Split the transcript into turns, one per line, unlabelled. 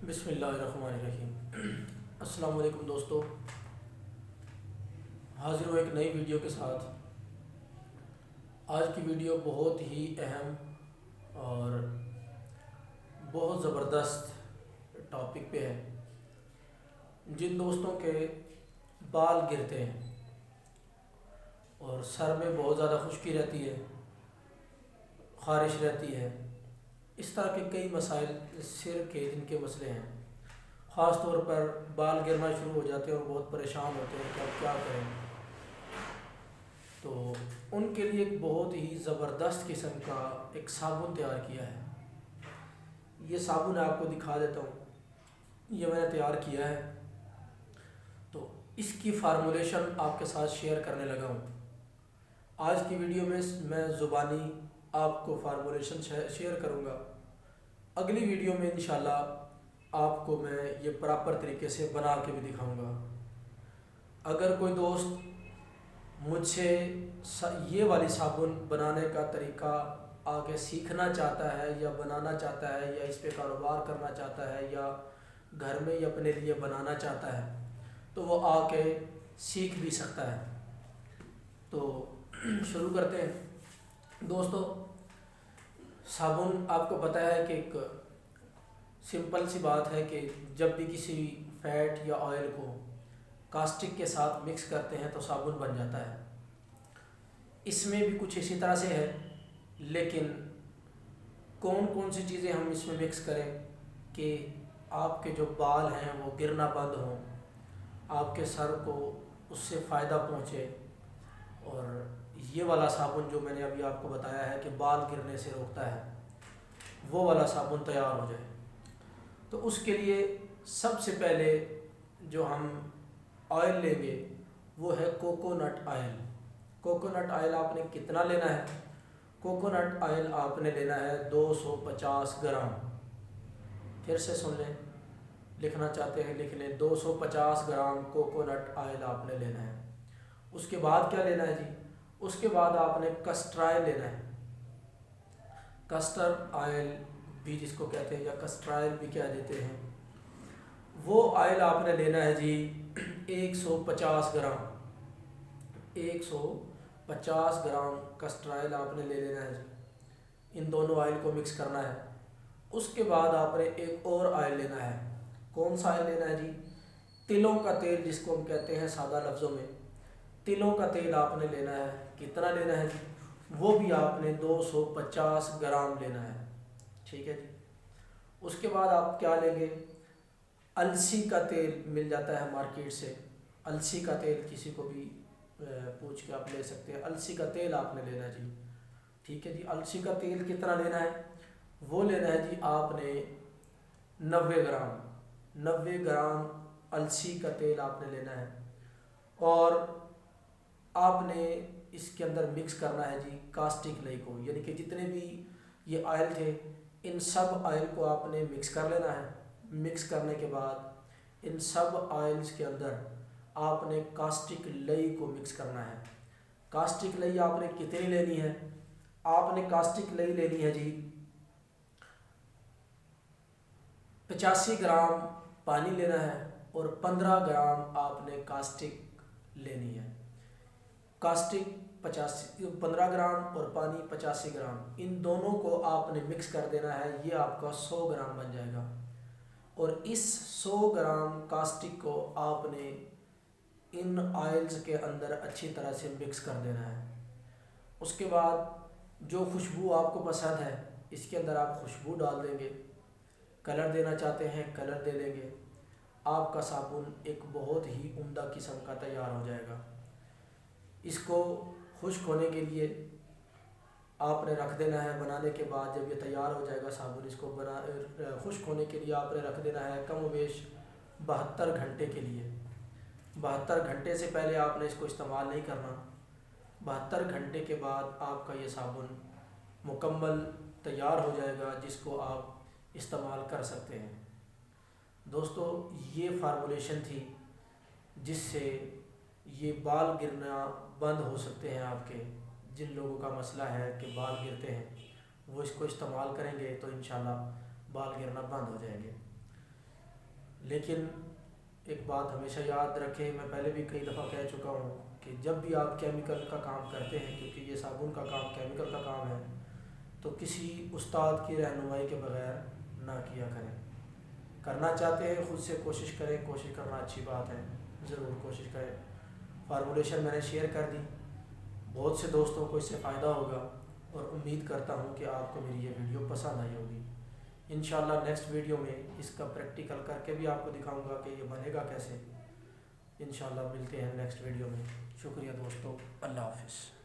बिस्मिल्लाहिर्रहमानिर्रहीम। अस्सलाम वालेकुम दोस्तों, हाज़िर हूँ एक नई वीडियो के साथ। आज की वीडियो बहुत ही अहम और बहुत ज़बरदस्त टॉपिक पे है। जिन दोस्तों के बाल गिरते हैं और सर में बहुत ज़्यादा खुश्की रहती है, ख़ारिश रहती है, इस तरह के कई मसाइल सिर के जिनके मसले हैं, ख़ास तौर पर बाल गिरना शुरू हो जाते हैं और बहुत परेशान होते हैं कि अब क्या करें। तो उनके लिए एक बहुत ही ज़बरदस्त किस्म का एक साबुन तैयार किया है। ये साबुन आपको दिखा देता हूँ, ये मैंने तैयार किया है। तो इसकी फार्मूलेशन आपके साथ शेयर करने लगा हूँ। आज की वीडियो में मैं ज़ुबानी आपको फार्मूलेशन शेयर करूँगा। अगली वीडियो में इंशाल्लाह आपको मैं ये प्रॉपर तरीके से बना के भी दिखाऊँगा। अगर कोई दोस्त मुझसे ये वाली साबुन बनाने का तरीका आगे सीखना चाहता है या बनाना चाहता है या इस पे कारोबार करना चाहता है या घर में ही अपने लिए बनाना चाहता है, तो वो आके सीख भी सकता है। तो शुरू करते हैं दोस्तों। साबुन आपको पता है कि एक सिंपल सी बात है कि जब भी किसी फैट या ऑयल को कास्टिक के साथ मिक्स करते हैं तो साबुन बन जाता है। इसमें भी कुछ इसी तरह से है, लेकिन कौन कौन सी चीज़ें हम इसमें मिक्स करें कि आपके जो बाल हैं वो गिरना बंद हों, आपके सर को उससे फ़ायदा पहुँचे और ये वाला साबुन जो मैंने अभी आपको बताया है कि बाल गिरने से रोकता है, वो वाला साबुन तैयार हो जाए। तो उसके लिए सबसे पहले जो हम ऑयल लेंगे वो है कोकोनट ऑयल। कोकोनट ऑयल आपने कितना लेना है? कोकोनट ऑयल आपने लेना है 250 ग्राम। फिर से सुन लें, लिखना चाहते हैं लिख लें, 250 ग्राम कोकोनट ऑयल आपने लेना है। उसके बाद क्या लेना है जी? उसके बाद आपने कस्टर ऑयल लेना है। कस्टर ऑयल भी जिसको कहते हैं या कस्टर ऑयल भी कह देते हैं, वो ऑयल आपने लेना है जी 150 ग्राम। 150 ग्राम कस्टर ऑयल आपने ले लेना है जी। इन दोनों ऑयल को मिक्स करना है। उसके बाद आपने एक और ऑयल लेना है। कौन सा ऑयल लेना है जी? तिलों का तेल, जिसको हम कहते हैं सादा लफ्ज़ों में, तिलों का तेल आपने लेना है। कितना लेना है जी? वो भी आपने 250 ग्राम लेना है। ठीक है जी। उसके बाद आप क्या लेंगे? अलसी का तेल मिल जाता है मार्केट से। अलसी का तेल किसी को भी पूछ के आप ले सकते हैं। अलसी का तेल आपने लेना है जी। ठीक है जी। अलसी का तेल कितना लेना है? वो लेना है जी आपने 90 ग्राम। 90 ग्राम अलसी का तेल आपने लेना है और आपने इसके अंदर मिक्स करना है जी कास्टिक लई को, यानी कि जितने भी ये ऑयल थे इन सब ऑयल को आपने मिक्स कर लेना है। मिक्स करने के बाद इन सब ऑयल्स के अंदर आपने कास्टिक लई को मिक्स करना है। कास्टिक लई आपने कितनी लेनी है? आपने कास्टिक लई लेनी है जी 85 ग्राम पानी लेना है और 15 ग्राम आपने कास्टिक लेनी है। कास्टिक 15 ग्राम और पानी 85 ग्राम, इन दोनों को आपने मिक्स कर देना है। ये आपका 100 ग्राम बन जाएगा और इस 100 ग्राम कास्टिक को आपने इन ऑयल्स के अंदर अच्छी तरह से मिक्स कर देना है। उसके बाद जो खुशबू आपको पसंद है इसके अंदर आप खुशबू डाल देंगे। कलर देना चाहते हैं कलर दे देंगे। आपका साबुन एक बहुत ही उम्दा किस्म का तैयार हो जाएगा। इसको खुश्क होने के लिए आपने रख देना है। बनाने के बाद जब ये तैयार हो जाएगा साबुन, इसको खुश्क होने के लिए आपने रख देना है कम वेश 72 घंटे के लिए। 72 घंटे से पहले आपने इसको इस्तेमाल नहीं करना। 72 घंटे के बाद आपका ये साबुन मुकम्मल तैयार हो जाएगा, जिसको आप इस्तेमाल कर सकते हैं। दोस्तों, ये फार्मूलेशन थी जिससे ये बाल गिरना बंद हो सकते हैं आपके। जिन लोगों का मसला है कि बाल गिरते हैं वो इसको इस्तेमाल करेंगे तो इंशाल्लाह बाल गिरना बंद हो जाएंगे। लेकिन एक बात हमेशा याद रखें, मैं पहले भी कई दफ़ा कह चुका हूँ कि जब भी आप केमिकल का काम करते हैं, क्योंकि ये साबुन का काम केमिकल का काम है, तो किसी उस्ताद की रहनुमाई के बगैर ना किया करें। करना चाहते हैं खुद से कोशिश करें, कोशिश करना अच्छी बात है, ज़रूर कोशिश करें। फार्मूलेशन मैंने शेयर कर दी, बहुत से दोस्तों को इससे फ़ायदा होगा और उम्मीद करता हूँ कि आपको मेरी ये वीडियो पसंद आई होगी। इंशाल्लाह नेक्स्ट वीडियो में इसका प्रैक्टिकल करके भी आपको दिखाऊंगा कि ये बनेगा कैसे। इंशाल्लाह मिलते हैं नेक्स्ट वीडियो में। शुक्रिया दोस्तों, अल्लाह हाफिज़।